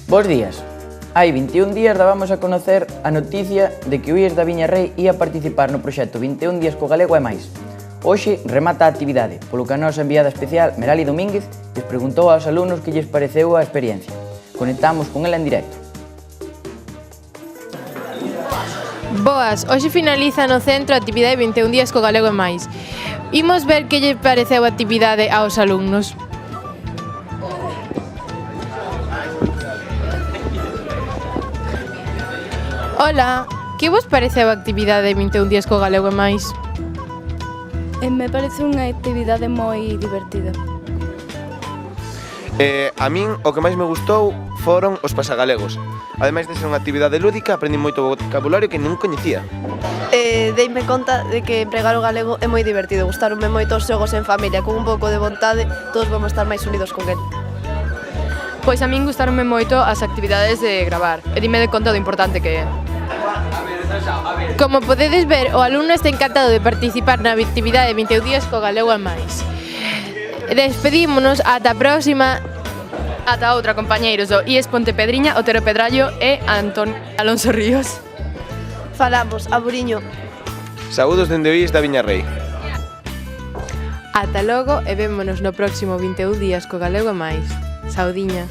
Bos días. Hai 21 días dábamos a conocer a noticia de que o IES da Viña Rei ia participar no proxecto 21 días co galego e máis. Hoxe remata a actividade, polo que a nosa enviada especial, Merali Domínguez, lles preguntou aos alumnos que lles pareceu a experiencia. Conectamos con ela en directo. Boas, hoxe finaliza no centro a actividade 21 días co galego e máis. Imos ver que lle pareceu a actividade aos alumnos. Ola, que vos pareceu a actividade 21 días co galego e máis? Me parece unha actividade moi divertida. A min o que máis me gustou foron os pasagalegos. Ademais de ser unha actividade lúdica, aprendi moito vocabulario que non coñecía. Deime conta de que empregar o galego é moi divertido. Gustaronme moito os xogos en familia, con un pouco de vontade, todos vamos estar máis unidos con el. Pois a min gustaronme moito as actividades de gravar e dime de conta do importante que é. Como podedes ver, o alumno está encantado de participar na actividade 21 días co galego e máis. Despedímonos ata a próxima. Ata outra, compañeiros do IES Pontepedriña, Otero Pedrallo e Antón Alonso Ríos. Falamos, aburiño. Saúdos dende o IES da Viña Rei. Ata logo e vémonos no próximo 21 días co galego e máis. Saudiña.